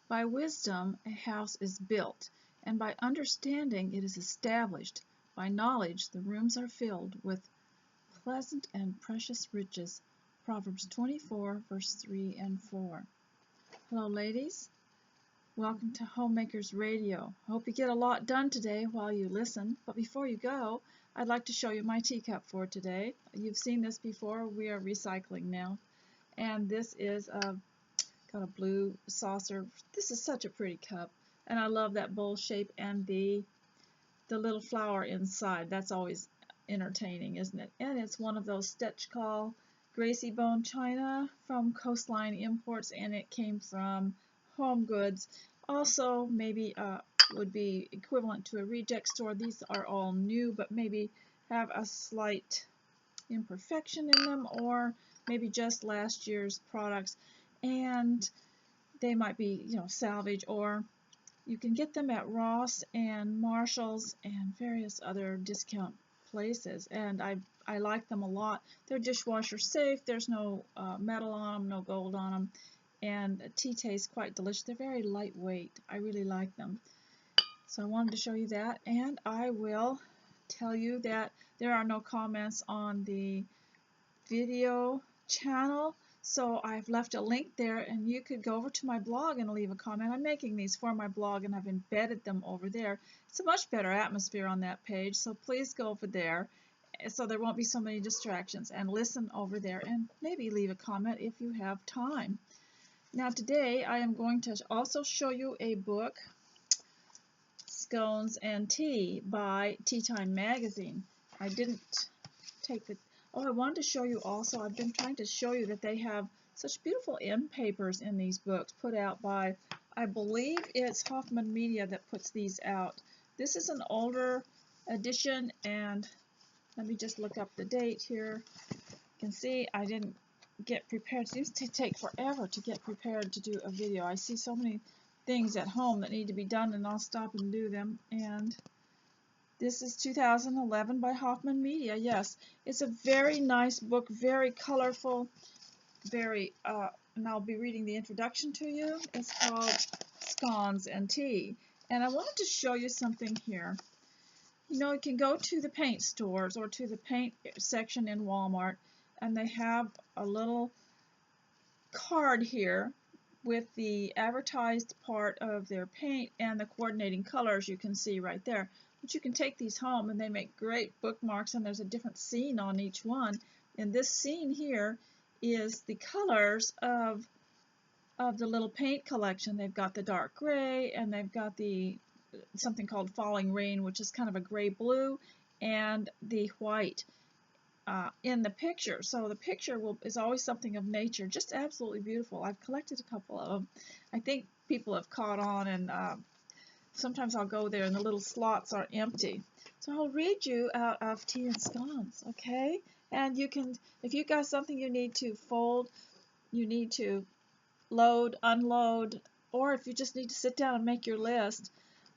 By wisdom a house is built, and by understanding it is established. By knowledge the rooms are filled with pleasant and precious riches. Proverbs 24, verse 3 and 4. Hello, ladies. Welcome to Homemakers Radio. I hope you get a lot done today while you listen. But before you go, I'd like to show you my teacup for today. You've seen this before. We are recycling now. And this is got a blue saucer. This is such a pretty cup. And I love that bowl shape and the little flower inside. That's always entertaining, isn't it? And it's one of those Stechkal Gracie Bone china from Coastline Imports, and it came from Home Goods. Also, maybe would be equivalent to a reject store. These are all new, but maybe have a slight imperfection in them, or maybe just last year's products, and they might be, salvage, or you can get them at Ross and Marshall's and various other discount places, and I like them a lot. They're dishwasher safe. There's no metal on them, no gold on them, and the tea tastes quite delicious. They're very lightweight. I really like them. So I wanted to show you that, and I will tell you that there are no comments on the video channel, so I've left a link there, and you could go over to my blog and leave a comment. I'm making these for my blog, and I've embedded them over there. It's a much better atmosphere on that page, so please go over there so there won't be so many distractions, and listen over there, and maybe leave a comment if you have time. Now today I am going to also show you a book, Scones and Tea by Tea Time Magazine. I didn't take the I wanted to show you also, I've been trying to show you that they have such beautiful end papers in these books put out by, I believe it's Hoffman Media that puts these out. This is an older edition, and let me just look up the date here. You can see I didn't get prepared. It seems to take forever to get prepared to do a video. I see so many things at home that need to be done, and I'll stop and do them. And this is 2011 by Hoffman Media. Yes, it's a very nice book, very colorful, very, and I'll be reading the introduction to you. It's called Scones and Tea. And I wanted to show you something here. You can go to the paint stores or to the paint section in Walmart, and they have a little card here with the advertised part of their paint and the coordinating colors you can see right there. But you can take these home, and they make great bookmarks, and there's a different scene on each one. And this scene here is the colors of the little paint collection. They've got the dark gray, and they've got the something called Falling Rain, which is kind of a gray blue, and the white in the picture. So the picture is always something of nature, just absolutely beautiful. I've collected a couple of them. I think people have caught on, and sometimes I'll go there and the little slots are empty. So I'll read you out of Tea and Scones, okay? And you can, if you've got something you need to fold, you need to load, unload, or if you just need to sit down and make your list,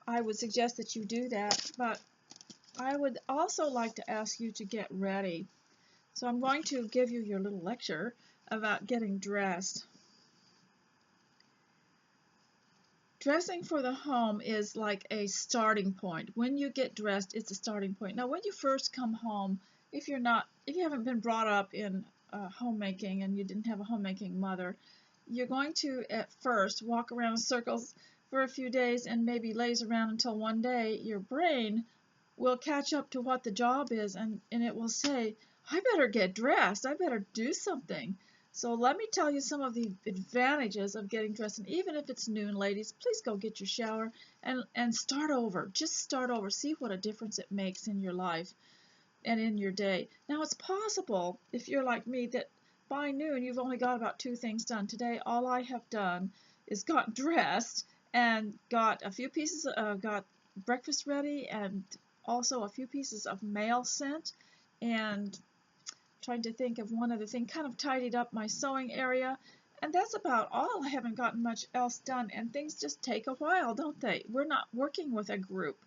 I would suggest that you do that. But I would also like to ask you to get ready. So I'm going to give you your little lecture about getting dressed. Dressing for the home is like a starting point. When you get dressed, it's a starting point. Now, when you first come home, if you haven't been brought up in homemaking and you didn't have a homemaking mother, you're going to at first walk around in circles for a few days and maybe laze around until one day your brain will catch up to what the job is, and it will say, I better get dressed. I better do something. So let me tell you some of the advantages of getting dressed. And even if it's noon, ladies, please go get your shower and start over. Just start over. See what a difference it makes in your life and in your day. Now, it's possible, if you're like me, that by noon you've only got about 2 things done. Today, all I have done is got dressed and got a few pieces got breakfast ready, and also a few pieces of mail sent, and trying to think of one other thing, kind of tidied up my sewing area, and that's about all. I haven't gotten much else done, and things just take a while, don't they? We're not working with a group.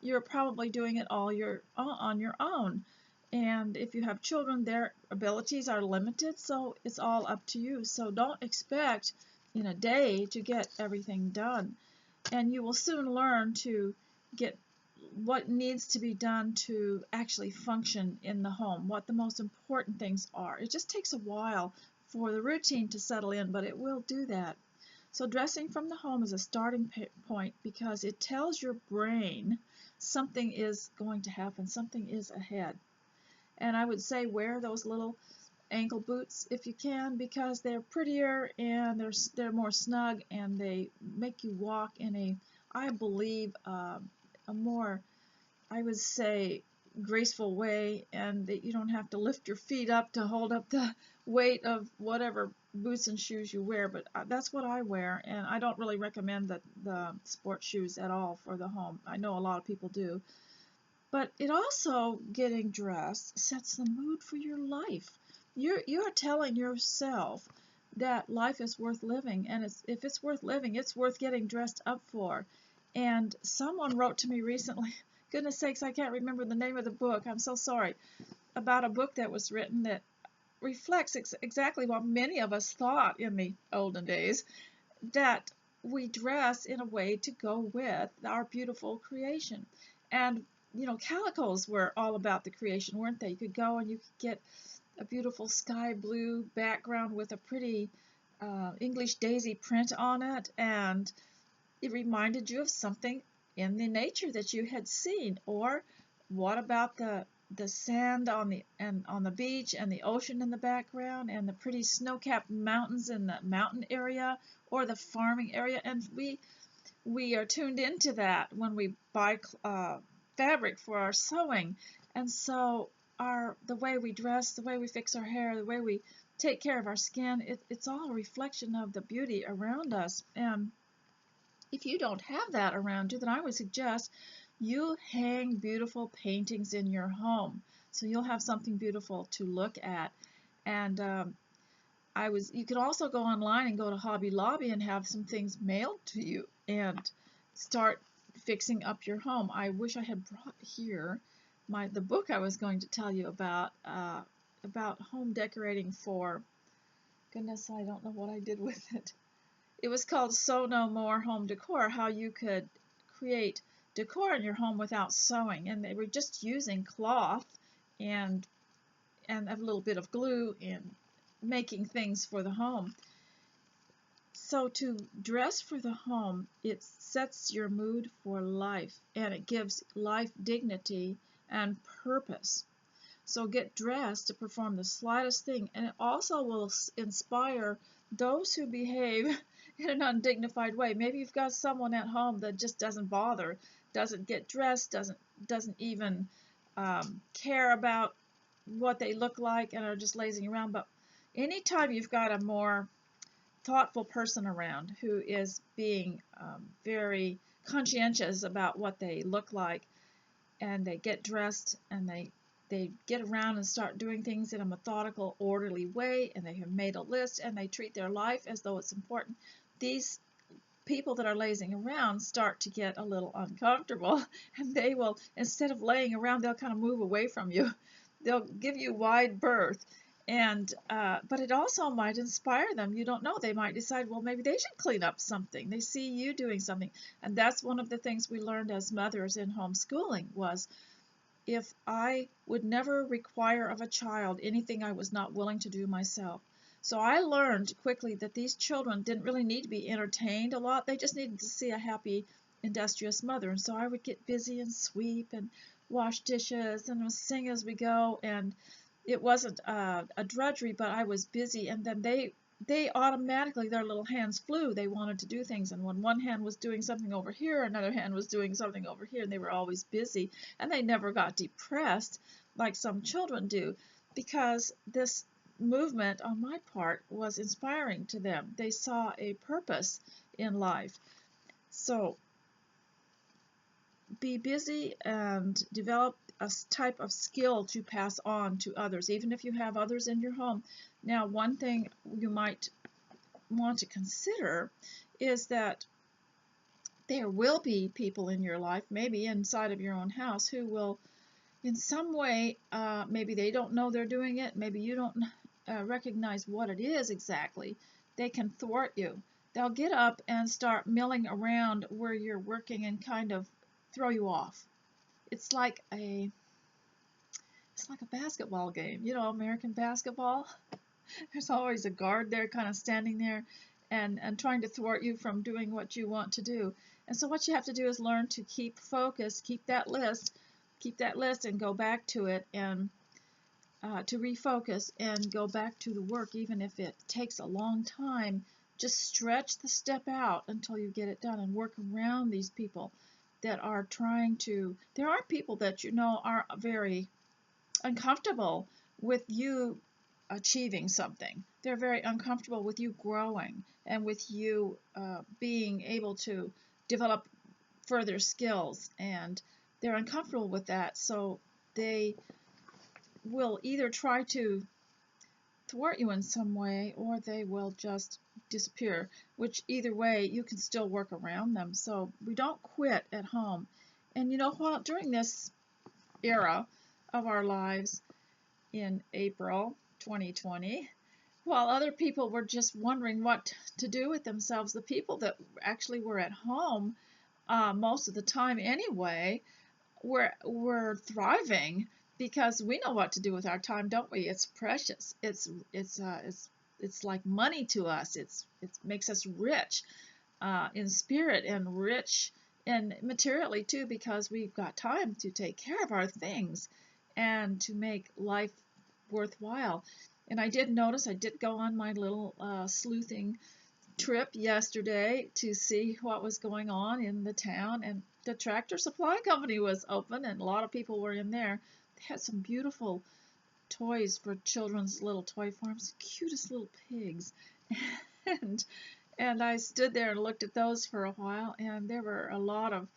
You're probably doing it all on your own, and if you have children, their abilities are limited, so it's all up to you. So don't expect in a day to get everything done. And you will soon learn to get what needs to be done to actually function in the home, what the most important things are. It just takes a while for the routine to settle in, but it will do that. So dressing from the home is a starting point because it tells your brain something is going to happen, something is ahead. And I would say wear those little ankle boots if you can, because they're prettier and they're more snug, and they make you walk in a, I believe, a more, I would say, graceful way, and that you don't have to lift your feet up to hold up the weight of whatever boots and shoes you wear. But that's what I wear, and I don't really recommend the sport shoes at all for the home. I know a lot of people do. But it also, getting dressed, sets the mood for your life. You're telling yourself that life is worth living, and if it's worth living, it's worth getting dressed up for. And someone wrote to me recently, goodness sakes, I can't remember the name of the book, I'm so sorry, about a book that was written that reflects exactly what many of us thought in the olden days, that we dress in a way to go with our beautiful creation. And calicos were all about the creation, weren't they? You could go and you could get a beautiful sky blue background with a pretty English daisy print on it, and it reminded you of something in the nature that you had seen. Or what about the sand on the beach, and the ocean in the background, and the pretty snow-capped mountains in the mountain area, or the farming area? And we are tuned into that when we buy fabric for our sewing. And so the way we dress, the way we fix our hair, the way we take care of our skin, it's all a reflection of the beauty around us. And if you don't have that around you, then I would suggest you hang beautiful paintings in your home, so you'll have something beautiful to look at. And you could also go online and go to Hobby Lobby and have some things mailed to you and start fixing up your home. I wish I had brought here the book I was going to tell you about home decorating for, goodness, I don't know what I did with it. It was called Sew No More Home Decor, how you could create decor in your home without sewing. And they were just using cloth and a little bit of glue and making things for the home. So to dress for the home, it sets your mood for life, and it gives life dignity and purpose. So get dressed to perform the slightest thing, and it also will inspire those who behave in an undignified way. Maybe you've got someone at home that just doesn't bother, doesn't get dressed, doesn't even care about what they look like, and are just lazing around. But anytime you've got a more thoughtful person around who is being very conscientious about what they look like, and they get dressed, and they get around and start doing things in a methodical, orderly way, and they have made a list, and they treat their life as though it's important, these people that are lazing around start to get a little uncomfortable, and they will, instead of laying around, they'll kind of move away from you. They'll give you wide berth. And but it also might inspire them. You don't know. They might decide, well, maybe they should clean up something. They see you doing something. And that's one of the things we learned as mothers in homeschooling, was if I would never require of a child anything I was not willing to do myself. So I learned quickly that these children didn't really need to be entertained a lot. They just needed to see a happy, industrious mother. And so I would get busy and sweep and wash dishes and sing as we go. And it wasn't a drudgery, but I was busy. And then they automatically, their little hands flew. They wanted to do things, and when one hand was doing something over here, another hand was doing something over here, and they were always busy, and they never got depressed like some children do, because this movement on my part was inspiring to them. They saw a purpose in life. So be busy and develop a type of skill to pass on to others, even if you have others in your home. Now, one thing you might want to consider is that there will be people in your life, maybe inside of your own house, who will in some way, maybe they don't know they're doing it, maybe you don't recognize what it is exactly, they can thwart you. they'll get up and start milling around where you're working and kind of throw you off. It's like a basketball game, American basketball. There's always a guard there kind of standing there and trying to thwart you from doing what you want to do. And so what you have to do is learn to keep focus, keep that list and go back to it, and to refocus and go back to the work, even if it takes a long time. Just stretch the step out until you get it done and work around these people that are trying to. There are people that are very uncomfortable with you achieving something. They're very uncomfortable with you growing and with you being able to develop further skills, and they're uncomfortable with that, so they will either try to thwart you in some way, or they will just disappear, which either way you can still work around them. So we don't quit at home. And while during this era of our lives in April 2020, while other people were just wondering what to do with themselves, the people that actually were at home most of the time anyway were thriving, because we know what to do with our time, don't we? It's precious. It's like money to us. It makes us rich in spirit and rich and materially too, because we've got time to take care of our things and to make life worthwhile. And I did notice, I did go on my little sleuthing trip yesterday to see what was going on in the town, and the Tractor Supply Company was open, and a lot of people were in there. They had some beautiful toys for children's little toy farms, cutest little pigs. and and I stood there and looked at those for a while, and there were a lot of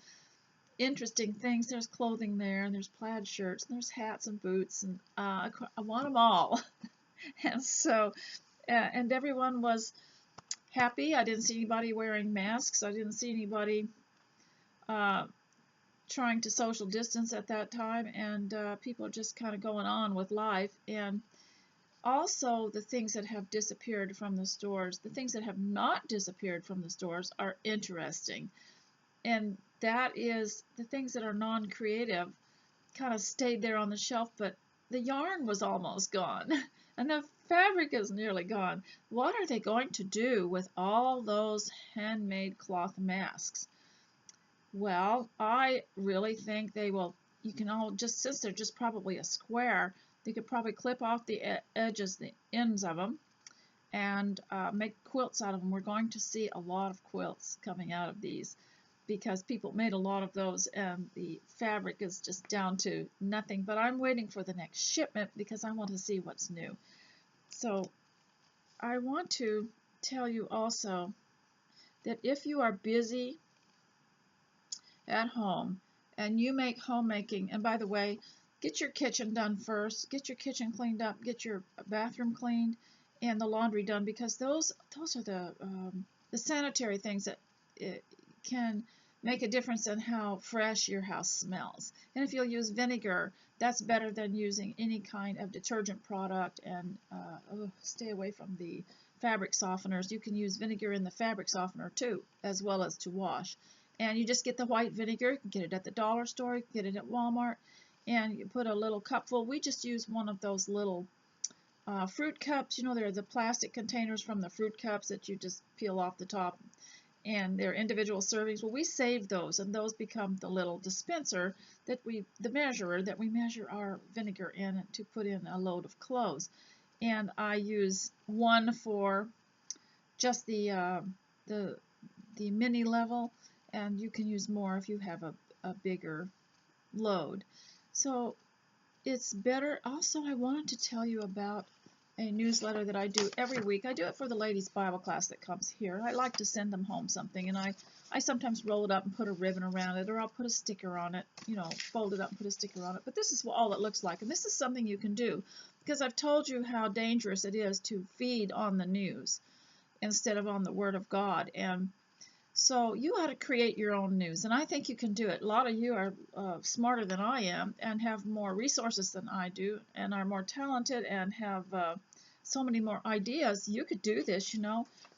interesting things. There's clothing there, and there's plaid shirts, and there's hats and boots, and I want them all. And so and everyone was happy. I didn't see anybody wearing masks. I didn't see anybody trying to social distance at that time, and people are just kind of going on with life. And also, the things that have disappeared from the stores, the things that have not disappeared from the stores are interesting. And that is the things that are non-creative kind of stayed there on the shelf, but the yarn was almost gone and the fabric is nearly gone. What are they going to do with all those handmade cloth masks? Well, I really think they will. You can all just, since they're just probably a square, they could probably clip off the edges, the ends of them, and make quilts out of them. We're going to see a lot of quilts coming out of these, because people made a lot of those and the fabric is just down to nothing. But I'm waiting for the next shipment because I want to see what's new. So I want to tell you also that if you are busy at home and you make homemaking, and by the way, get your kitchen done first, get your kitchen cleaned up, get your bathroom cleaned, and the laundry done, because those are the sanitary things that can make a difference in how fresh your house smells. And if you'll use vinegar, that's better than using any kind of detergent product. And stay away from the fabric softeners. You can use vinegar in the fabric softener too, as well as to wash. And you just get the white vinegar. You can get it at the dollar store, you can get it at Walmart, and you put a little cupful. We just use one of those little fruit cups. They're the plastic containers from the fruit cups that you just peel off the top, and they're individual servings. Well, we save those, and those become the little dispenser that the measurer that we measure our vinegar in to put in a load of clothes. And I use one for just the mini level, and you can use more if you have a bigger load. So it's better. Also, I wanted to tell you about a newsletter that I do every week. I do it for the ladies' Bible class that comes here. I like to send them home something, and I sometimes roll it up and put a ribbon around it, or I'll put a sticker on it, fold it up and put a sticker on it. But this is all it looks like, and this is something you can do, because I've told you how dangerous it is to feed on the news instead of on the Word of God. And so you ought to create your own news, and I think you can do it. A lot of you are smarter than I am and have more resources than I do and are more talented and have so many more ideas. You could do this,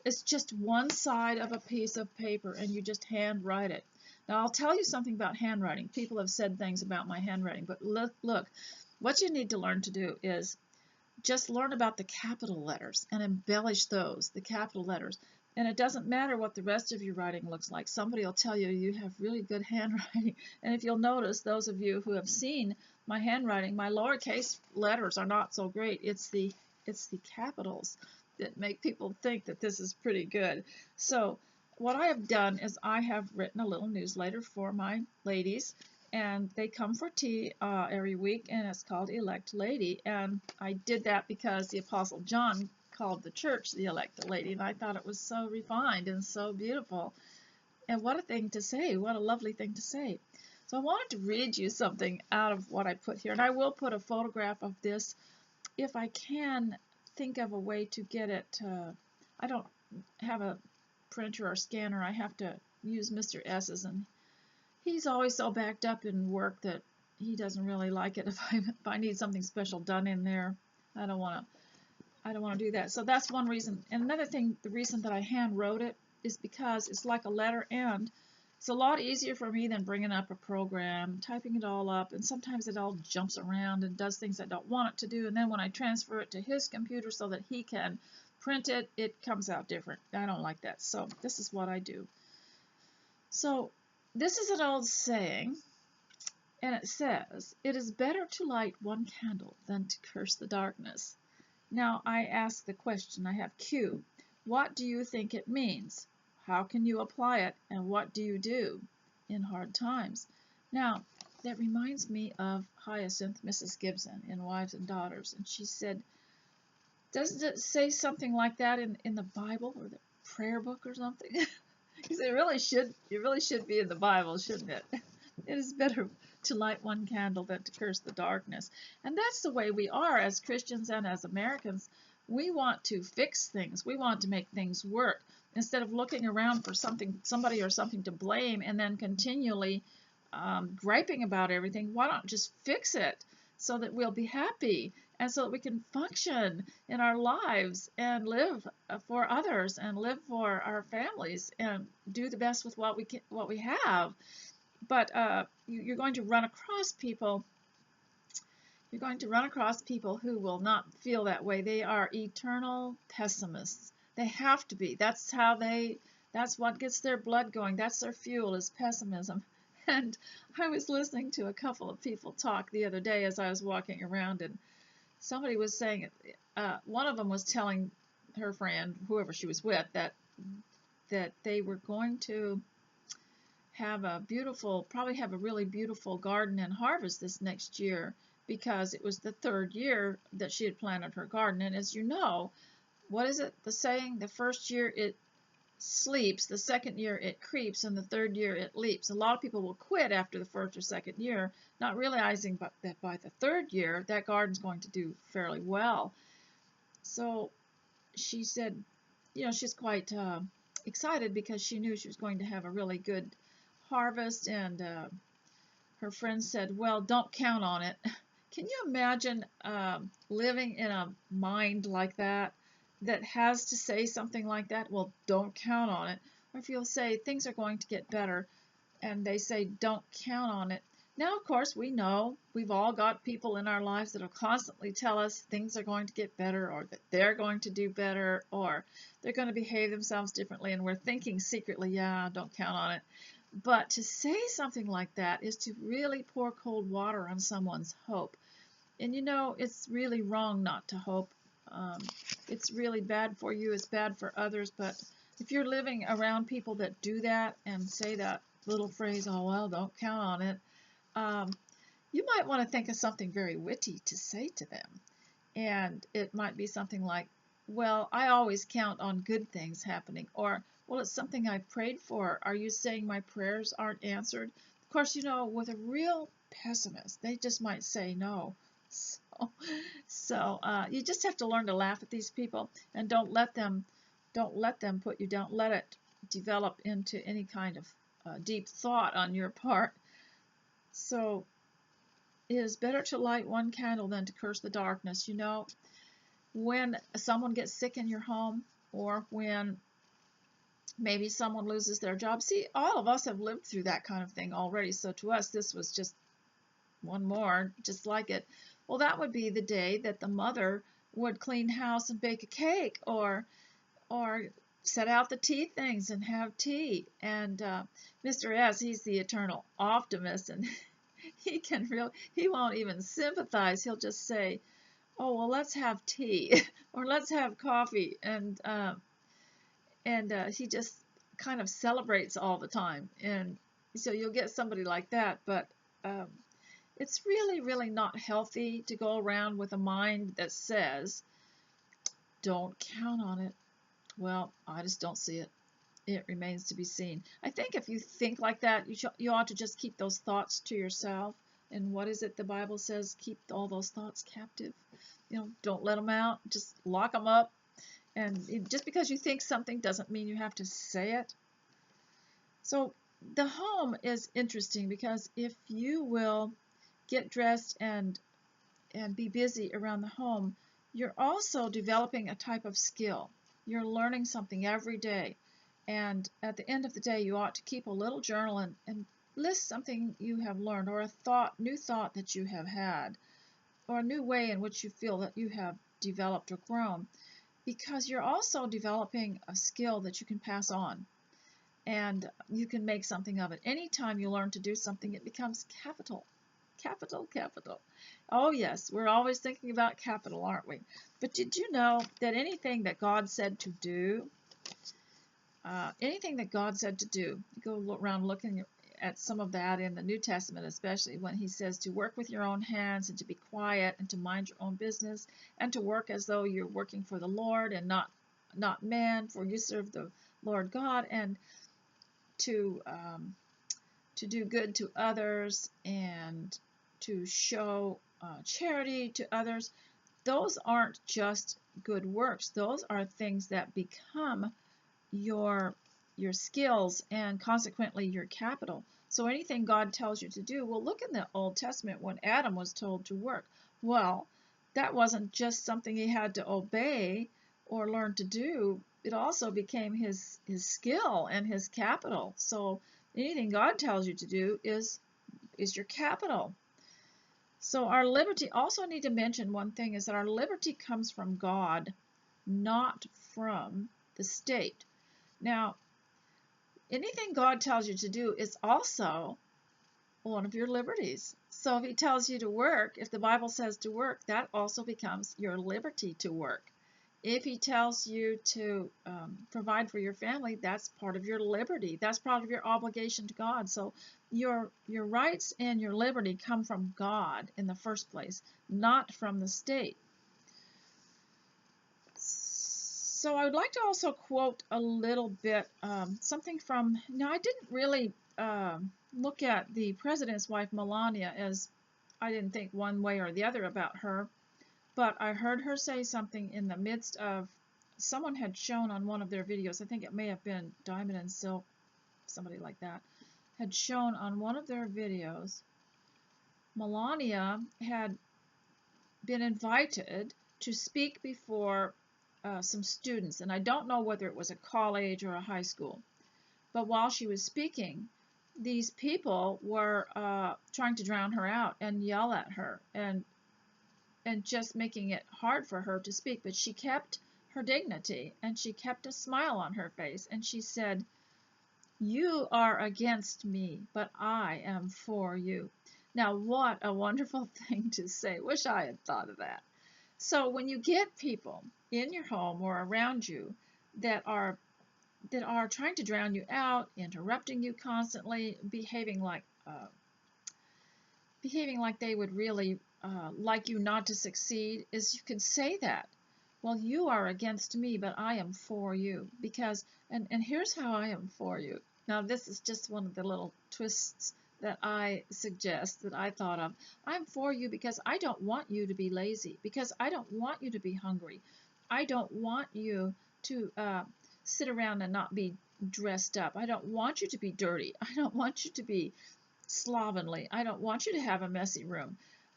It's just one side of a piece of paper, and you just handwrite it. Now, I'll tell you something about handwriting. People have said things about my handwriting, but look, what you need to learn to do is just learn about the capital letters and embellish those, the capital letters. And it doesn't matter what the rest of your writing looks like. Somebody will tell you you have really good handwriting. And if you'll notice, those of you who have seen my handwriting, my lowercase letters are not so great. It's the capitals that make people think that this is pretty good. So what I have done is I have written a little newsletter for my ladies, and they come for tea every week, and it's called Elect Lady. And I did that because the Apostle John called the church the Elect Lady, and I thought it was so refined and so beautiful. And what a thing to say, what a lovely thing to say. So I wanted to read you something out of what I put here, and I will put a photograph of this if I can think of a way to get it. I don't have a printer or scanner. I have to use Mr. S's, and he's always so backed up in work that he doesn't really like it if I need something special done in there. I don't want to do that. So that's one reason. And another thing, the reason that I hand wrote it is because it's like a letter, and it's a lot easier for me than bringing up a program, typing it all up, and sometimes it all jumps around and does things I don't want it to do. And then when I transfer it to his computer so that he can print it, it comes out different. I don't like that. So this is what I do. So this is an old saying, and it says, "It is better to light one candle than to curse the darkness." Now I ask the question, I have Q. What do you think it means? How can you apply it, and what do you do in hard times? Now, that reminds me of Hyacinth, Mrs. Gibson, in Wives and Daughters, and she said, doesn't it say something like that in the Bible or the prayer book or something? Because it really should be in the Bible, shouldn't it? It is better to light one candle than to curse the darkness. And that's the way we are as Christians and as Americans. We want to fix things. We want to make things work. Instead of looking around for somebody or something to blame and then continually griping about everything, why not just fix it so that we'll be happy and so that we can function in our lives and live for others and live for our families and do the best with what we have. But you're going to run across people. You're going to run across people who will not feel that way. They are eternal pessimists. They have to be. That's what gets their blood going. That's their fuel, is pessimism. And I was listening to a couple of people talk the other day as I was walking around, and somebody was saying, one of them was telling her friend, whoever she was with, that they were going to probably have a really beautiful garden and harvest this next year, because it was the third year that she had planted her garden. And as you know, what is it, the saying? The first year it sleeps, the second year it creeps, and the third year it leaps. A lot of people will quit after the first or second year, not realizing that by the third year, that garden's going to do fairly well. So she said, she's quite excited because she knew she was going to have a really good harvest, and her friend said, well, don't count on it. Can you imagine living in a mind like that has to say something like that? Well, don't count on it. Or if you'll say things are going to get better, and they say don't count on it. Now, of course, we know we've all got people in our lives that will constantly tell us things are going to get better, or that they're going to do better, or they're going to behave themselves differently, and we're thinking secretly, yeah, don't count on it. But to say something like that is to really pour cold water on someone's hope. And it's really wrong not to hope. It's really bad for you. It's bad for others. But if you're living around people that do that and say that little phrase, oh, well, don't count on it, you might want to think of something very witty to say to them. And it might be something like, well, I always count on good things happening. Or, well, it's something I've prayed for. Are you saying my prayers aren't answered? Of course, with a real pessimist, they just might say no. So you just have to learn to laugh at these people, and don't let them put you down. Let it develop into any kind of deep thought on your part. So it is better to light one candle than to curse the darkness. When someone gets sick in your home, or when Maybe someone loses their job. See, all of us have lived through that kind of thing already. So to us, this was just one more, just like it. Well, that would be the day that the mother would clean house and bake a cake, or set out the tea things and have tea. And Mr. S, he's the eternal optimist, and he won't even sympathize. He'll just say, "Oh, well, let's have tea," or "Let's have coffee," and he just kind of celebrates all the time. And so you'll get somebody like that, but um, it's really, really not healthy to go around with a mind that says, "Don't count on it." Well, I just don't see it. It remains to be seen. I think if you think like that, you ought to just keep those thoughts to yourself. And what is it the Bible says? Keep all those thoughts captive. Don't let them out. Just lock them up. And just because you think something doesn't mean you have to say it. So the home is interesting, because if you will get dressed and be busy around the home, you're also developing a type of skill. You're learning something every day. And at the end of the day, you ought to keep a little journal and list something you have learned, or a new thought that you have had, or a new way in which you feel that you have developed or grown, because you're also developing a skill that you can pass on, and you can make something of it. Anytime you learn to do something, it becomes capital. Capital, capital. Oh yes, we're always thinking about capital, aren't we? But did you know that anything that God said to do, you go around looking at some of that in the New Testament, especially when he says to work with your own hands, and to be quiet, and to mind your own business, and to work as though you're working for the Lord and not man, for you serve the Lord God, and to do good to others, and to show charity to others. Those aren't just good works. Those are things that become your skills, and consequently your capital. So anything God tells you to do, well, look in the Old Testament when Adam was told to work. Well, that wasn't just something he had to obey or learn to do. It also became his skill and his capital. So anything God tells you to do is your capital. So our liberty, also need to mention one thing, is that our liberty comes from God, not from the state. Now, anything God tells you to do is also one of your liberties. So if he tells you to work, if the Bible says to work, that also becomes your liberty to work. If he tells you to provide for your family, that's part of your liberty. That's part of your obligation to God. So your rights and your liberty come from God in the first place, not from the state. So I would like to also quote a little bit something from, now I didn't really look at the president's wife, Melania, as I didn't think one way or the other about her, but I heard her say something in the midst of, someone had shown on one of their videos, I think it may have been Diamond and Silk, somebody like that, had shown on one of their videos, Melania had been invited to speak before some students, and I don't know whether it was a college or a high school, but while she was speaking, these people were trying to drown her out and yell at her, and just making it hard for her to speak. But she kept her dignity, and she kept a smile on her face, and she said, "You are against me, but I am for you." Now, what a wonderful thing to say. Wish I had thought of that. So when you get people in your home or around you that are trying to drown you out, interrupting you constantly, behaving like they would really like you not to succeed, is you can say that. Well, you are against me, but I am for you, because and here's how I am for you. Now, this is just one of the little twists that I suggest, that I thought of. I'm for you because I don't want you to be lazy, because I don't want you to be hungry. I don't want you to sit around and not be dressed up. I don't want you to be dirty. I don't want you to be slovenly. I don't want you to have a messy room.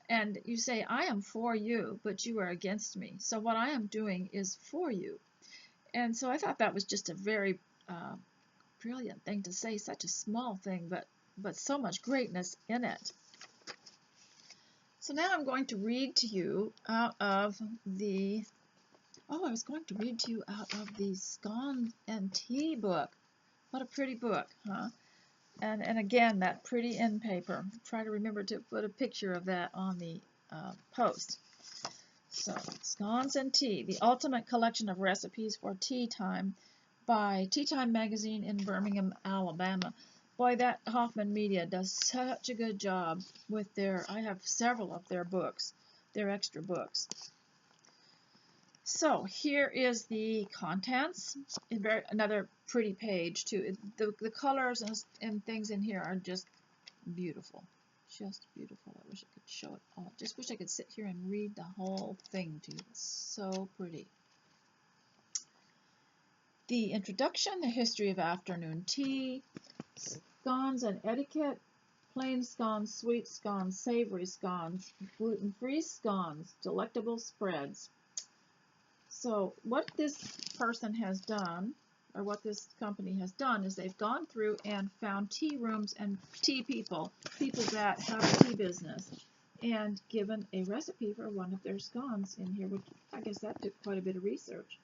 And you say, I am for you, but you are against me. So what I am doing is for you. And so I thought that was just a very brilliant thing to say, such a small thing, but so much greatness in it. So now I'm going to read to you out of the, I was going to read to you out of the Scones and Tea book. What a pretty book, huh? And again, that pretty end paper. Try to remember to put a picture of that on the post. So, Scones and Tea, the ultimate collection of recipes for tea time by Tea Time Magazine in Birmingham, Alabama. Boy, that Hoffman Media does such a good job with their, I have several of their books, their extra books. So here is the contents. Another pretty page too. The colors and things in here are just beautiful. Just beautiful. I wish I could show it all. Just wish I could sit here and read the whole thing to you. It's so pretty. The introduction, the history of afternoon tea, scones and etiquette, plain scones, sweet scones, savory scones, gluten-free scones, delectable spreads. So what this person has done, or what this company has done, is they've gone through and found tea rooms and tea people that have a tea business, and given a recipe for one of their scones in here, which I guess that took quite a bit of research.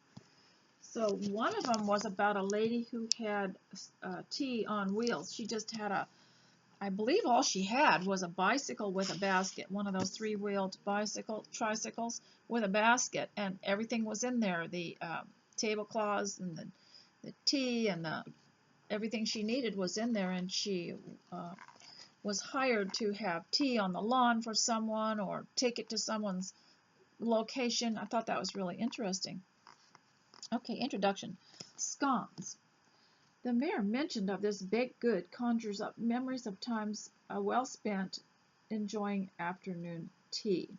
So one of them was about a lady who had tea on wheels. She just had I believe all she had was a bicycle with a basket, one of those three-wheeled tricycles with a basket, and everything was in there, the tablecloths and the tea and everything she needed was in there, and she was hired to have tea on the lawn for someone or take it to someone's location. I thought that was really interesting. Okay, introduction. Scones. The mere mention of this baked good conjures up memories of times well spent enjoying afternoon tea.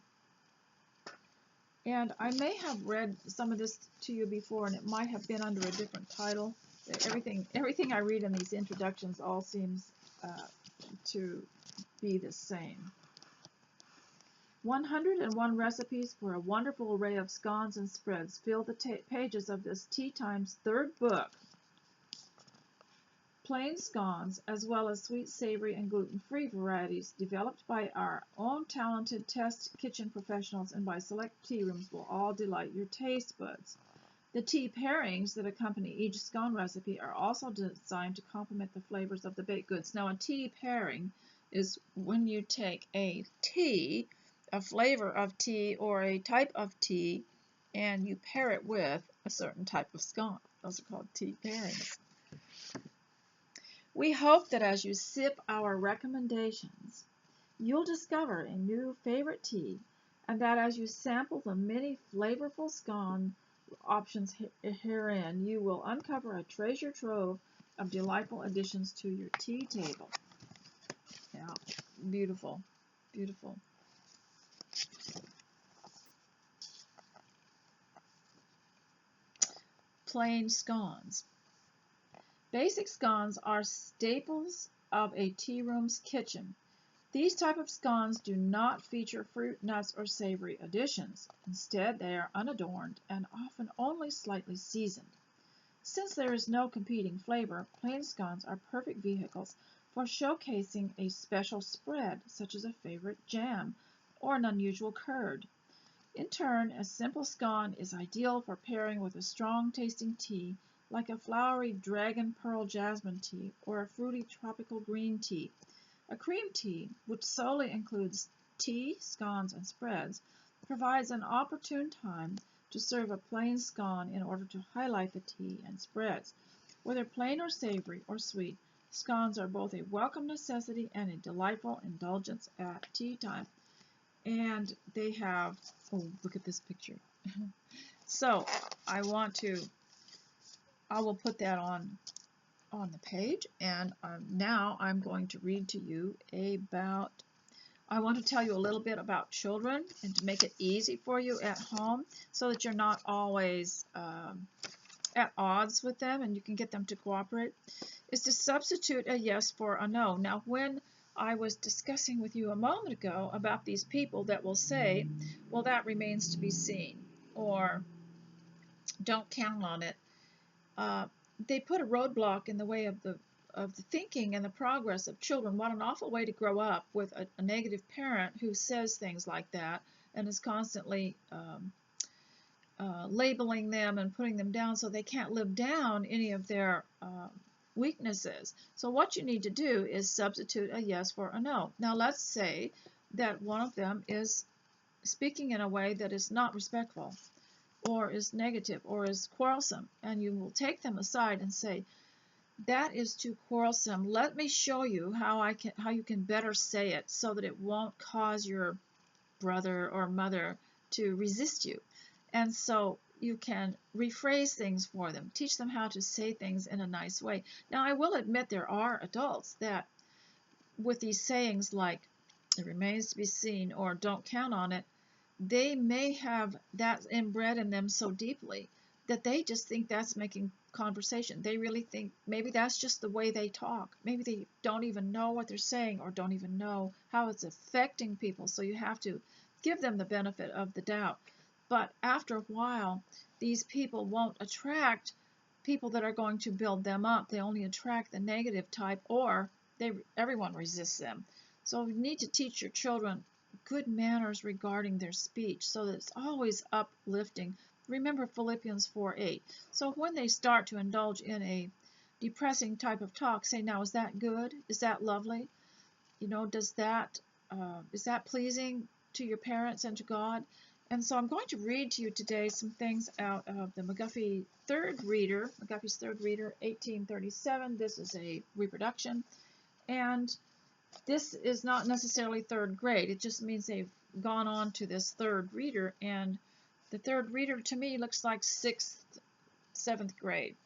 And I may have read some of this to you before, and it might have been under a different title. Everything I read in these introductions all seems to be the same. 101 recipes for a wonderful array of scones and spreads fill the pages of this Tea Time's third book. Plain scones, as well as sweet, savory, and gluten-free varieties developed by our own talented test kitchen professionals and by select tea rooms, will all delight your taste buds. The tea pairings that accompany each scone recipe are also designed to complement the flavors of the baked goods. Now, a tea pairing is when you take a tea, a flavor of tea or a type of tea, and you pair it with a certain type of scone. Those are called tea pairings. We hope that as you sip our recommendations, you'll discover a new favorite tea, and that as you sample the many flavorful scone options herein, you will uncover a treasure trove of delightful additions to your tea table. Yeah, beautiful, beautiful. Plain scones. Basic scones are staples of a tea room's kitchen. These type of scones do not feature fruit, nuts, or savory additions. Instead, they are unadorned and often only slightly seasoned. Since there is no competing flavor, plain scones are perfect vehicles for showcasing a special spread, such as a favorite jam or an unusual curd. In turn, a simple scone is ideal for pairing with a strong-tasting tea like a flowery dragon pearl jasmine tea or a fruity tropical green tea. A cream tea, which solely includes tea, scones, and spreads, provides an opportune time to serve a plain scone in order to highlight the tea and spreads. Whether plain or savory or sweet, scones are both a welcome necessity and a delightful indulgence at tea time. And they have, oh, look at this picture. So I will put that on the page, and now I'm going to read to you about, I want to tell you a little bit about children and to make it easy for you at home so that you're not always at odds with them and you can get them to cooperate, is to substitute a yes for a no. Now, when I was discussing with you a moment ago about these people that will say, well, that remains to be seen, or don't count on it, they put a roadblock in the way of the thinking and the progress of children. What an awful way to grow up with a negative parent who says things like that and is constantly labeling them and putting them down so they can't live down any of their weaknesses. So what you need to do is substitute a yes for a no. Now let's say that one of them is speaking in a way that is not respectful or is negative or is quarrelsome, and you will take them aside and say, that is too quarrelsome. Let me show you how you can better say it so that it won't cause your brother or mother to resist you. And so you can rephrase things for them, teach them how to say things in a nice way. Now, I will admit there are adults that, with these sayings like, it remains to be seen, or don't count on it, they may have that inbred in them so deeply that they just think that's making conversation. They really think maybe that's just the way they talk. Maybe they don't even know what they're saying or don't even know how it's affecting people. So you have to give them the benefit of the doubt. But after a while, these people won't attract people that are going to build them up. They only attract the negative type, or everyone resists them. So you need to teach your children good manners regarding their speech so that it's always uplifting. Remember Philippians 4:8. So when they start to indulge in a depressing type of talk, say, now, is that good? Is that lovely? You know, is that pleasing to your parents and to God? And so I'm going to read to you today some things out of the McGuffey's Third Reader, 1837. This is a reproduction. And this is not necessarily third grade. It just means they've gone on to this third reader, and the third reader to me looks like 6th, 7th grade.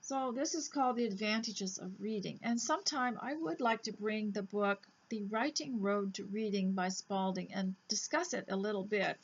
So this is called The Advantages of Reading. And sometime I would like to bring the book The Writing Road to Reading by Spalding and discuss it a little bit.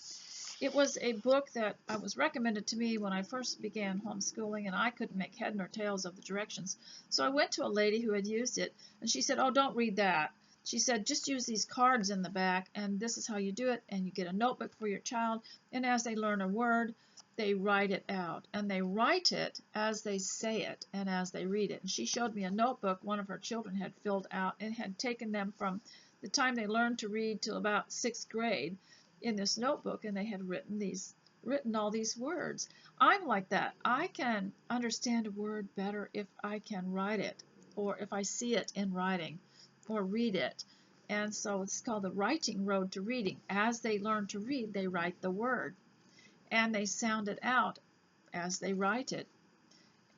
It was a book that was recommended to me when I first began homeschooling, and I couldn't make head nor tails of the directions. So I went to a lady who had used it, and she said, oh, don't read that. She said, just use these cards in the back, and this is how you do it, and you get a notebook for your child, and as they learn a word, they write it out, and they write it as they say it and as they read it. And she showed me a notebook one of her children had filled out and had taken them from the time they learned to read till about 6th grade in this notebook, and they had written all these words. I'm like that. I can understand a word better if I can write it, or if I see it in writing, or read it. And so it's called The Writing Road to Reading. As they learn to read, they write the word, and they sound it out as they write it.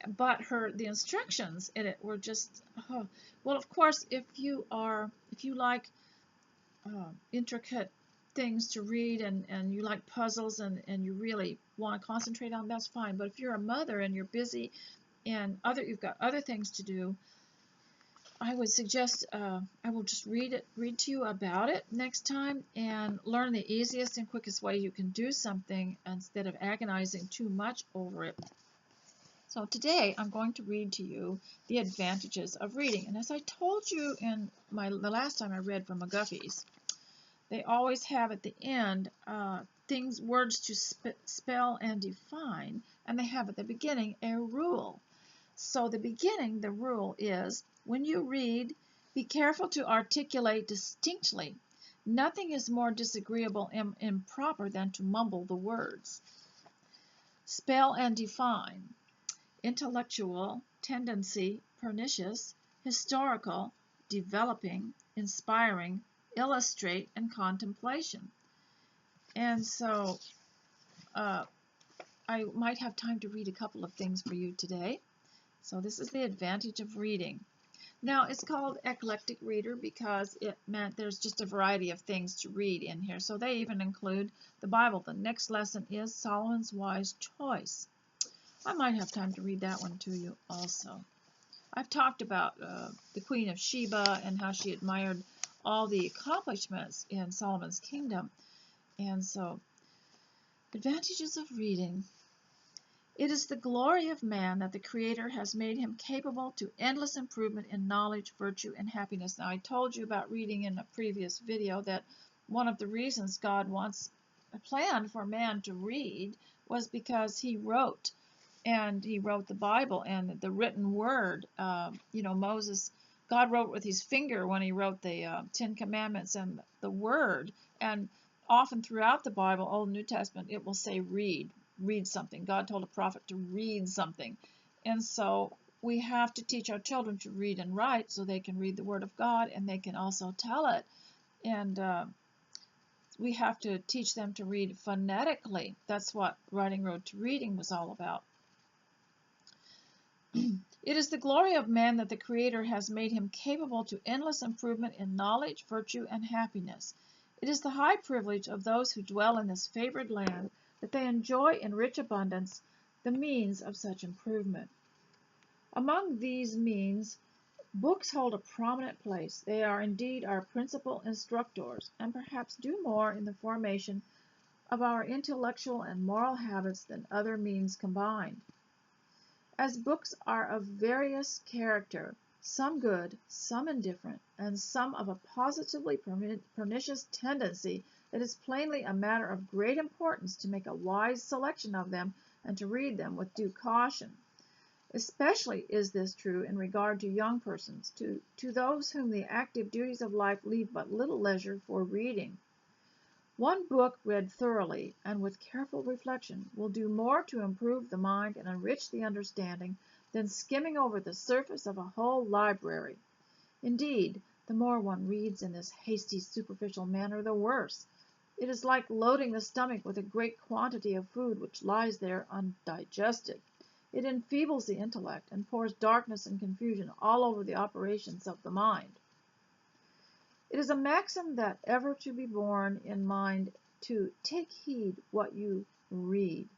But the instructions in it were just, well, of course, if you like intricate things to read, and you like puzzles, and you really want to concentrate on, that's fine. But if you're a mother and you're busy and you've got other things to do, I would suggest I will just read to you about it next time and learn the easiest and quickest way you can do something instead of agonizing too much over it. So today I'm going to read to you the advantages of reading. And as I told you in the last time I read from McGuffey's, they always have at the end words to spell and define, and they have at the beginning a rule. So the rule is, when you read, be careful to articulate distinctly. Nothing is more disagreeable and improper than to mumble the words. Spell and define. Intellectual, tendency, pernicious, historical, developing, inspiring, illustrate, and contemplation. And so I might have time to read a couple of things for you today. So this is the advantage of reading. Now, it's called eclectic reader because it meant there's just a variety of things to read in here. So they even include the Bible. The next lesson is Solomon's Wise Choice. I might have time to read that one to you also. I've talked about the Queen of Sheba and how she admired all the accomplishments in Solomon's kingdom. And so, advantages of reading. It is the glory of man that the Creator has made him capable to endless improvement in knowledge, virtue, and happiness. Now, I told you about reading in a previous video that one of the reasons God wants a plan for man to read was because he wrote and he wrote the Bible and the written word. Moses, God wrote with his finger when he wrote the Ten Commandments and the word. And often throughout the Bible, Old and New Testament, it will say read something. God told a prophet to read something. And so we have to teach our children to read and write so they can read the Word of God and they can also tell it. And we have to teach them to read phonetically. That's what Writing Road to Reading was all about. It is the glory of man that the Creator has made him capable to endless improvement in knowledge, virtue, and happiness. It is the high privilege of those who dwell in this favored land that they enjoy in rich abundance the means of such improvement. Among these means, books hold a prominent place. They are indeed our principal instructors, and perhaps do more in the formation of our intellectual and moral habits than other means combined. As books are of various character, some good, some indifferent, and some of a positively pernicious tendency, it is plainly a matter of great importance to make a wise selection of them and to read them with due caution. Especially is this true in regard to young persons, to those whom the active duties of life leave but little leisure for reading. One book read thoroughly and with careful reflection will do more to improve the mind and enrich the understanding than skimming over the surface of a whole library. Indeed, the more one reads in this hasty, superficial manner, the worse. It is like loading the stomach with a great quantity of food which lies there undigested. It enfeebles the intellect and pours darkness and confusion all over the operations of the mind. It is a maxim that ever to be borne in mind to take heed what you read,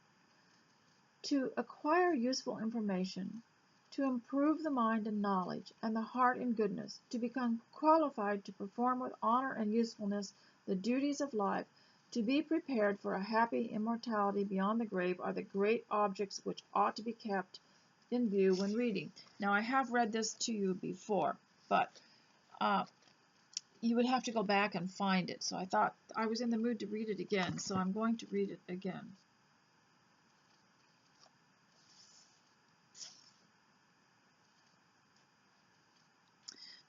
to acquire useful information, to improve the mind in knowledge and the heart in goodness, to become qualified to perform with honor and usefulness the duties of life, to be prepared for a happy immortality beyond the grave are the great objects which ought to be kept in view when reading. Now, I have read this to you before, but you would have to go back and find it. So I thought I was in the mood to read it again, so I'm going to read it again.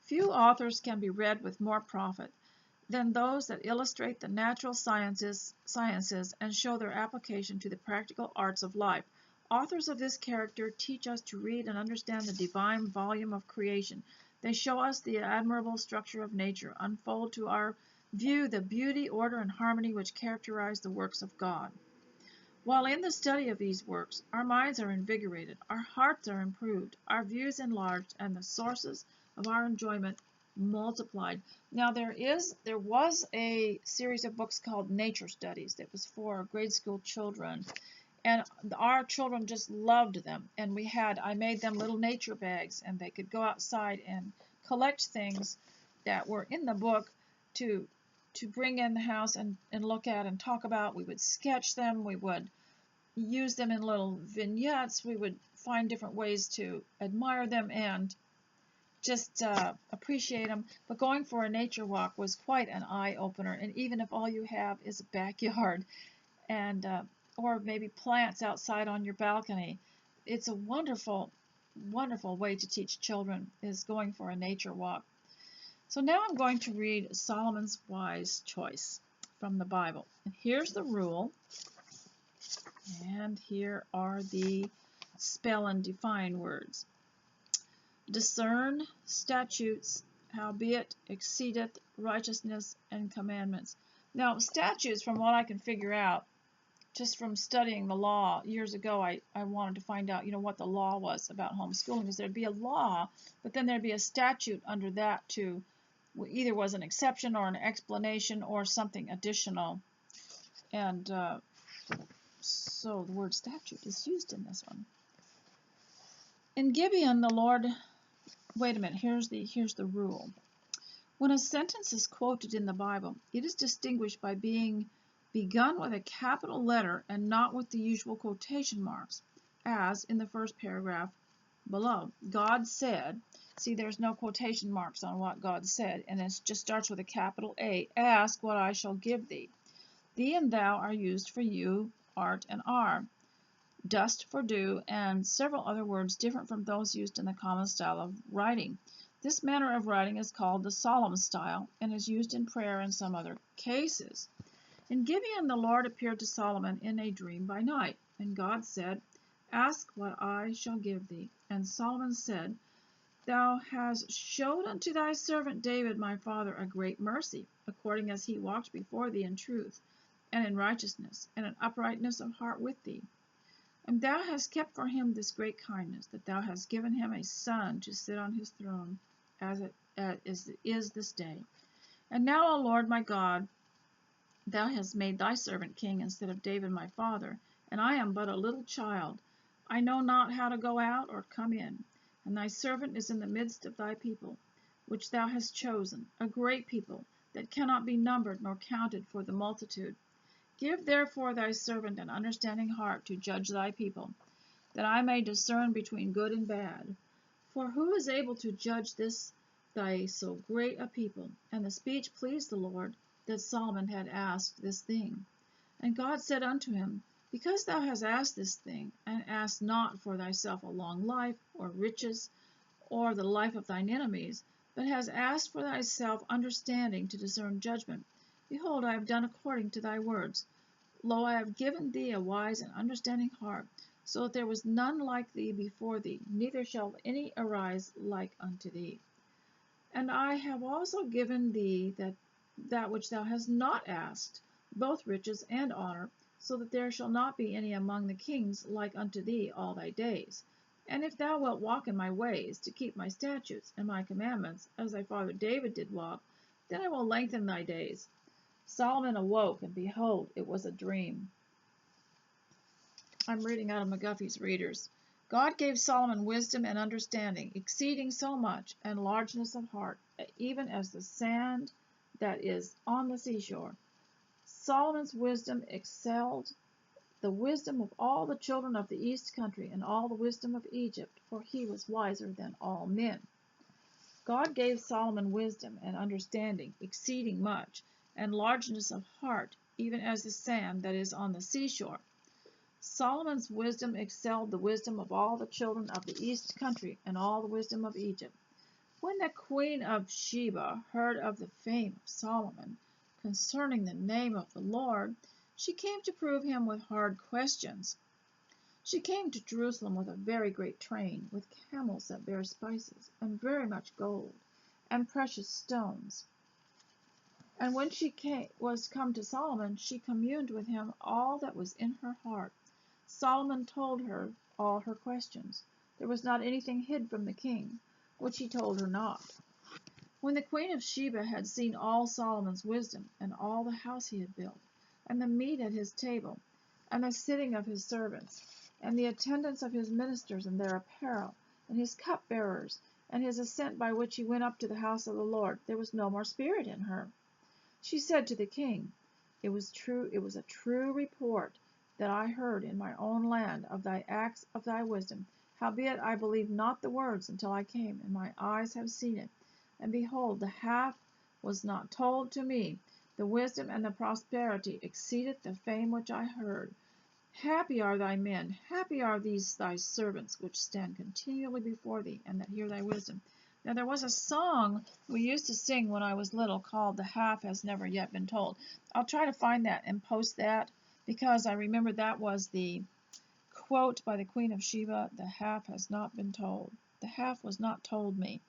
Few authors can be read with more profit than those that illustrate the natural sciences and show their application to the practical arts of life. Authors of this character teach us to read and understand the divine volume of creation. They show us the admirable structure of nature, unfold to our view the beauty, order, and harmony which characterize the works of God. While in the study of these works, our minds are invigorated, our hearts are improved, our views enlarged, and the sources of our enjoyment multiplied. Now there was a series of books called Nature Studies that was for grade school children, and our children just loved them. And I made them little nature bags, and they could go outside and collect things that were in the book to bring in the house and look at and talk about. We would sketch them, we would use them in little vignettes, we would find different ways to admire them and just appreciate them. But going for a nature walk was quite an eye-opener, and even if all you have is a backyard and or maybe plants outside on your balcony, it's a wonderful, wonderful way to teach children, is going for a nature walk. So now I'm going to read Solomon's Wise Choice from the Bible. And here's the rule, and here are the spell and define words. Discern statutes, howbeit exceedeth righteousness and commandments. Now, statutes, from what I can figure out, just from studying the law years ago, I wanted to find out, what the law was about homeschooling, because there'd be a law, but then there'd be a statute under that too. Either was an exception or an explanation or something additional. And so the word statute is used in this one. In Gibeon, the Lord... Wait a minute, here's the rule. When a sentence is quoted in the Bible, it is distinguished by being begun with a capital letter and not with the usual quotation marks, as in the first paragraph below. God said, see, there's no quotation marks on what God said, and it just starts with a capital A. Ask what I shall give thee. Thee and thou are used for you, art, and are. dust for dew, and several other words different from those used in the common style of writing. This manner of writing is called the solemn style and is used in prayer and some other cases. In Gibeon, the Lord appeared to Solomon in a dream by night, and God said, "Ask what I shall give thee." And Solomon said, "Thou hast showed unto thy servant David my father a great mercy, according as he walked before thee in truth, and in righteousness, and in uprightness of heart with thee. And thou hast kept for him this great kindness, that thou hast given him a son to sit on his throne, as it is this day. And now, O Lord my God, thou hast made thy servant king instead of David my father, and I am but a little child. I know not how to go out or come in. And thy servant is in the midst of thy people, which thou hast chosen, a great people, that cannot be numbered nor counted for the multitude. Give therefore thy servant an understanding heart to judge thy people, that I may discern between good and bad. For who is able to judge this thy so great a people? And the speech pleased the Lord, that Solomon had asked this thing. And God said unto him, Because thou hast asked this thing, and asked not for thyself a long life, or riches, or the life of thine enemies, but hast asked for thyself understanding to discern judgment, behold, I have done according to thy words. Lo, I have given thee a wise and understanding heart, so that there was none like thee before thee, neither shall any arise like unto thee. And I have also given thee that which thou hast not asked, both riches and honor, so that there shall not be any among the kings like unto thee all thy days. And if thou wilt walk in my ways, to keep my statutes and my commandments, as thy father David did walk, then I will lengthen thy days. Solomon awoke, and behold, it was a dream. I'm reading out of McGuffey's Readers. God gave Solomon wisdom and understanding, exceeding so much, and largeness of heart, even as the sand that is on the seashore. Solomon's wisdom excelled the wisdom of all the children of the east country, and all the wisdom of Egypt, for he was wiser than all men. God gave Solomon wisdom and understanding, exceeding much, and largeness of heart, even as the sand that is on the seashore. Solomon's wisdom excelled the wisdom of all the children of the east country, and all the wisdom of Egypt. When the queen of Sheba heard of the fame of Solomon concerning the name of the Lord, she came to prove him with hard questions. She came to Jerusalem with a very great train, with camels that bear spices, and very much gold, and precious stones. And when she was come to Solomon, she communed with him all that was in her heart. Solomon told her all her questions. There was not anything hid from the king, which he told her not. When the queen of Sheba had seen all Solomon's wisdom, and all the house he had built, and the meat at his table, and the sitting of his servants, and the attendance of his ministers and their apparel, and his cupbearers, and his ascent by which he went up to the house of the Lord, there was no more spirit in her. She said to the king, It was a true report that I heard in my own land of thy acts of thy wisdom. Howbeit I believed not the words until I came, and my eyes have seen it. And behold, the half was not told to me. The wisdom and the prosperity exceedeth the fame which I heard. Happy are thy men, happy are these thy servants, which stand continually before thee, and that hear thy wisdom. Now there was a song we used to sing when I was little called The Half Has Never Yet Been Told. I'll try to find that and post that, because I remember that was the quote by the Queen of Sheba, the half has not been told. The half was not told me.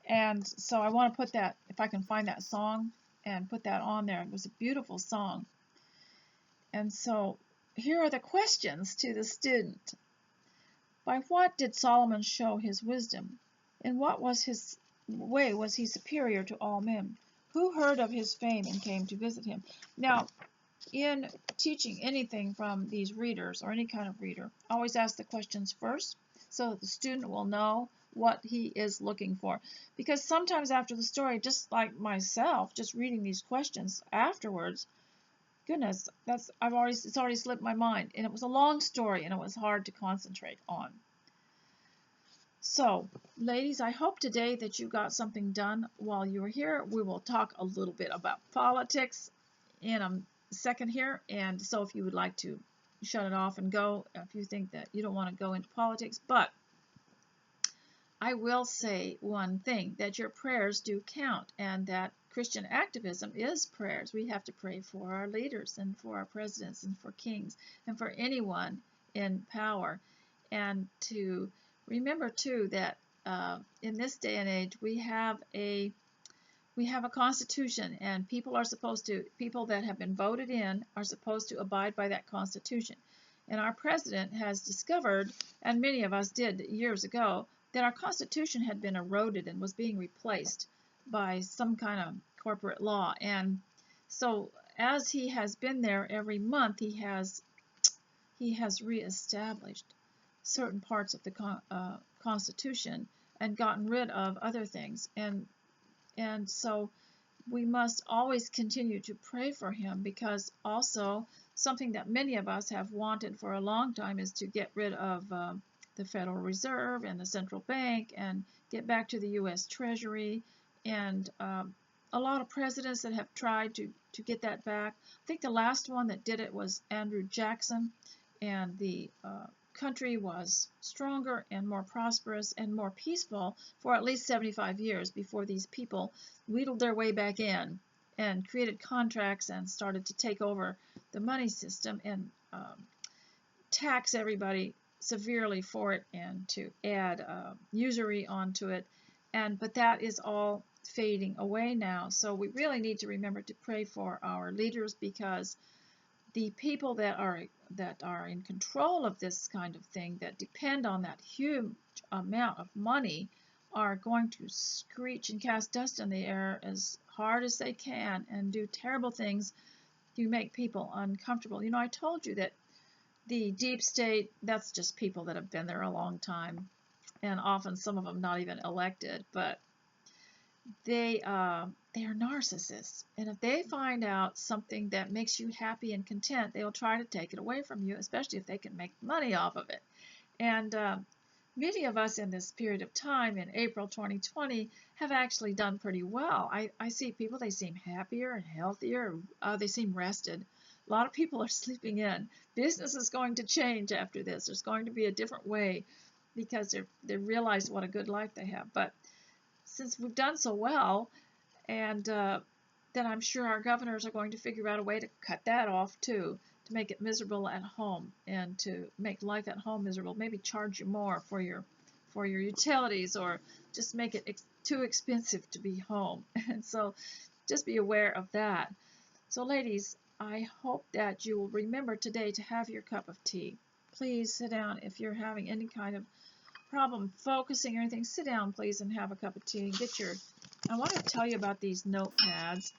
And so I want to put that, if I can find that song, and put that on there. It was a beautiful song. And so here are the questions to the student. By what did Solomon show his wisdom? In what way was he superior to all men? Who heard of his fame and came to visit him? Now, in teaching anything from these readers, or any kind of reader, I always ask the questions first, so that the student will know what he is looking for. Because sometimes after the story, just like myself, just reading these questions afterwards, goodness, it's already slipped my mind. And it was a long story, and it was hard to concentrate on. So, ladies, I hope today that you got something done while you were here. We will talk a little bit about politics in a second here. And so if you would like to shut it off and go if you think that you don't want to go into politics. But I will say one thing, that your prayers do count, and that Christian activism is prayers. We have to pray for our leaders and for our presidents and for kings and for anyone in power. And to remember too that in this day and age we have a constitution, and people that have been voted in are supposed to abide by that constitution. And our president has discovered, and many of us did years ago, that our constitution had been eroded and was being replaced by some kind of corporate law. And so as he has been there every month, he has reestablished certain parts of the Constitution and gotten rid of other things. And so we must always continue to pray for him, because also something that many of us have wanted for a long time is to get rid of the Federal Reserve and the central bank and get back to the U.S. Treasury. And a lot of presidents that have tried to get that back. I think the last one that did it was Andrew Jackson, and the country was stronger and more prosperous and more peaceful for at least 75 years before these people wheedled their way back in and created contracts and started to take over the money system and tax everybody severely for it and to add usury onto it. But that is all fading away now. So we really need to remember to pray for our leaders, because the people that are in control of this kind of thing, that depend on that huge amount of money, are going to screech and cast dust in the air as hard as they can and do terrible things to make people uncomfortable. You know, I told you that the deep state, that's just people that have been there a long time, and often some of them not even elected, but they are narcissists. And if they find out something that makes you happy and content, they will try to take it away from you, especially if they can make money off of it. And many of us in this period of time, in April 2020, have actually done pretty well. I see people, they seem happier and healthier. They seem rested. A lot of people are sleeping in. Business is going to change after this. There's going to be a different way, because they realize what a good life they have. But since we've done so well, and then I'm sure our governors are going to figure out a way to cut that off too, to make it miserable at home and to make life at home miserable. Maybe charge you more for your utilities, or just make it too expensive to be home. And so just be aware of that. So ladies, I hope that you will remember today to have your cup of tea. Please sit down. If you're having any kind of problem focusing or anything, sit down please and have a cup of tea and get your... I want to tell you about these notepads.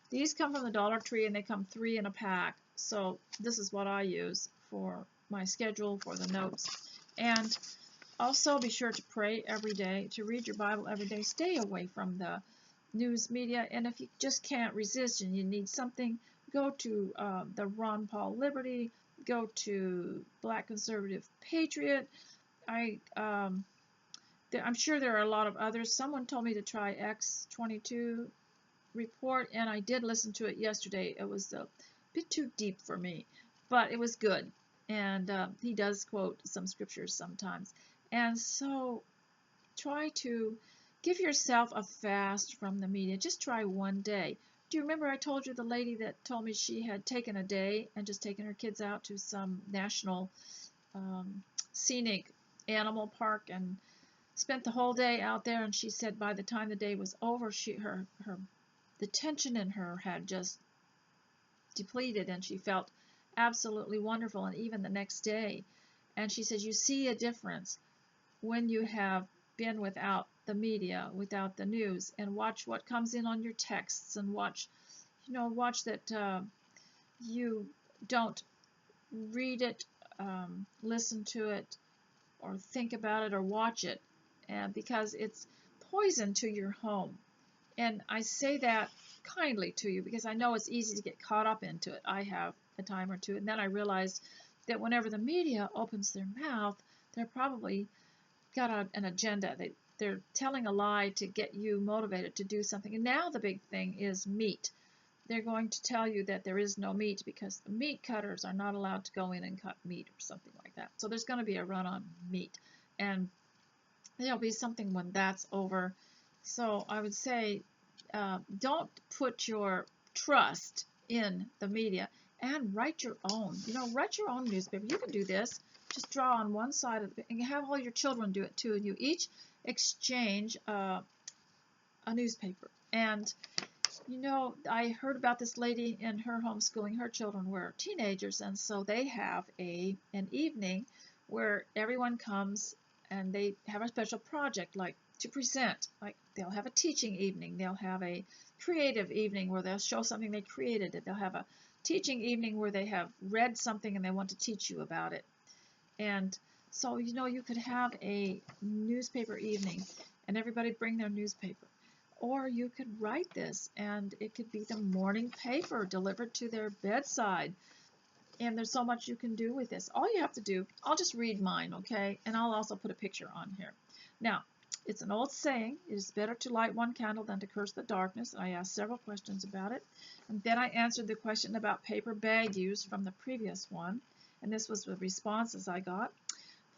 These come from the Dollar Tree, and they come 3 in a pack. So this is what I use for my schedule, for the notes. And also be sure to pray every day, to read your Bible every day. Stay away from the news media, and if you just can't resist and you need something, go to the Ron Paul Liberty, go to Black Conservative Patriot. I'm sure there are a lot of others. Someone told me to try X22 Report, and I did listen to it yesterday. It was a bit too deep for me, but it was good. And he does quote some scriptures sometimes. And so try to give yourself a fast from the media. Just try one day. Do you remember I told you the lady that told me she had taken a day and just taken her kids out to some national scenic animal park and spent the whole day out there, and she said by the time the day was over, the tension in her had just depleted, and she felt absolutely wonderful, and even the next day. And she says you see a difference when you have been without the media, without the news, and watch what comes in on your texts, and watch that you don't read it, listen to it, or think about it, or watch it, because it's poison to your home. And I say that kindly to you because I know it's easy to get caught up into it. I have a time or two, and then I realized that whenever the media opens their mouth, they're probably got an agenda. They're telling a lie to get you motivated to do something. And now the big thing is meat. they're going to tell you that there is no meat because the meat cutters are not allowed to go in and cut meat or something like that. So there's going to be a run on meat, and there'll be something when that's over. So I would say don't put your trust in the media, and write your own. Write your own newspaper. You can do this. Just draw on one side of it, and have all your children do it too, and you each exchange a newspaper. And I heard about this lady in her homeschooling. Her children were teenagers, and so they have an evening where everyone comes and they have a special project, like to present. Like they'll have a teaching evening, they'll have a creative evening where they'll show something they created. They'll have a teaching evening where they have read something and they want to teach you about it. And so you could have a newspaper evening, and everybody bring their newspaper. Or you could write this, and it could be the morning paper delivered to their bedside. And there's so much you can do with this. All you have to do, I'll just read mine, okay? And I'll also put a picture on here. Now, it's an old saying, it is better to light one candle than to curse the darkness. I asked several questions about it. And then I answered the question about paper bag use from the previous one. And this was the responses I got.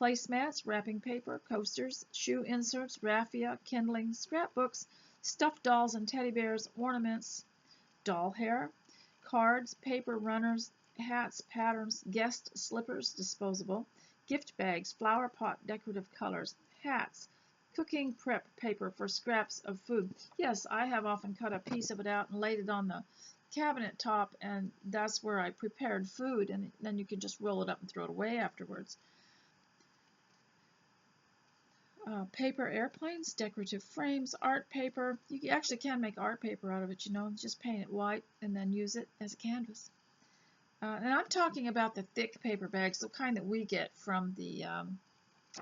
Placemats, wrapping paper, coasters, shoe inserts, raffia, kindling, scrapbooks, stuffed dolls and teddy bears, ornaments, doll hair, cards, paper runners, hats, patterns, guest slippers, disposable, gift bags, flower pot, decorative colors, hats, cooking prep paper for scraps of food. Yes, I have often cut a piece of it out and laid it on the cabinet top, and that's where I prepared food, and then you can just roll it up and throw it away afterwards. Paper airplanes, decorative frames, art paper. You actually can make art paper out of it, just paint it white and then use it as a canvas. And I'm talking about the thick paper bags, the kind that we get from the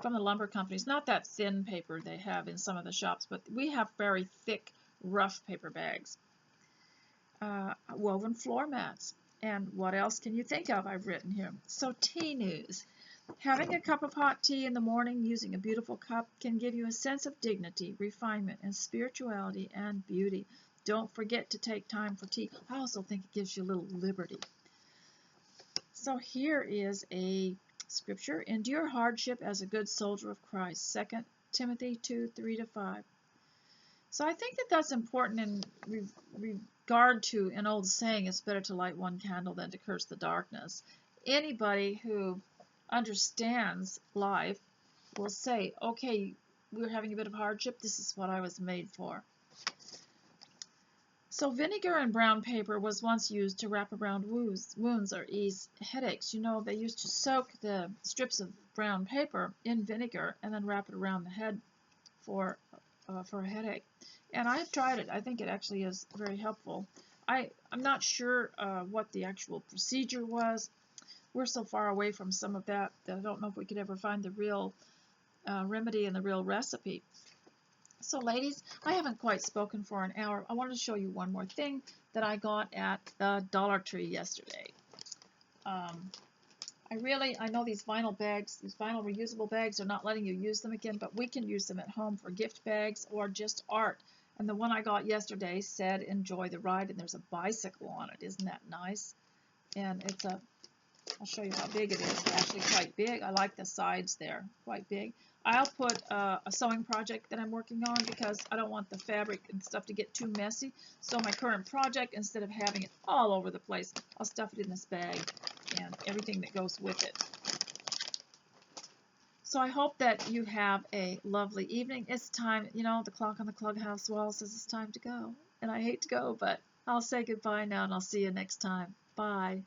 lumber companies. Not that thin paper they have in some of the shops, but we have very thick, rough paper bags. Woven floor mats. And what else can you think of I've written here? So tea news. Having a cup of hot tea in the morning using a beautiful cup can give you a sense of dignity, refinement, and spirituality and beauty. Don't forget to take time for tea. I also think it gives you a little liberty. So here is a scripture. Endure hardship as a good soldier of Christ. 2 Timothy 2:3-5. So I think that that's important in regard to an old saying, it's better to light one candle than to curse the darkness. Anybody who understands life will say, okay, we're having a bit of hardship, this is what I was made for. So vinegar and brown paper was once used to wrap around wounds or ease headaches. They used to soak the strips of brown paper in vinegar and then wrap it around the head for a headache. And I've tried it. I think it actually is very helpful. I'm not sure what the actual procedure was. We're so far away from some of that I don't know if we could ever find the real remedy and the real recipe. So ladies, I haven't quite spoken for an hour. I wanted to show you one more thing that I got at the Dollar Tree yesterday. I know these vinyl bags, these vinyl reusable bags are not letting you use them again, but we can use them at home for gift bags or just art. And the one I got yesterday said, enjoy the ride, and there's a bicycle on it. Isn't that nice? And I'll show you how big it is. It's actually quite big. I like the sides there, quite big. I'll put a sewing project that I'm working on because I don't want the fabric and stuff to get too messy. So my current project, instead of having it all over the place, I'll stuff it in this bag and everything that goes with it. So I hope that you have a lovely evening. It's time, the clock on the clubhouse wall says it's time to go. And I hate to go, but I'll say goodbye now and I'll see you next time. Bye.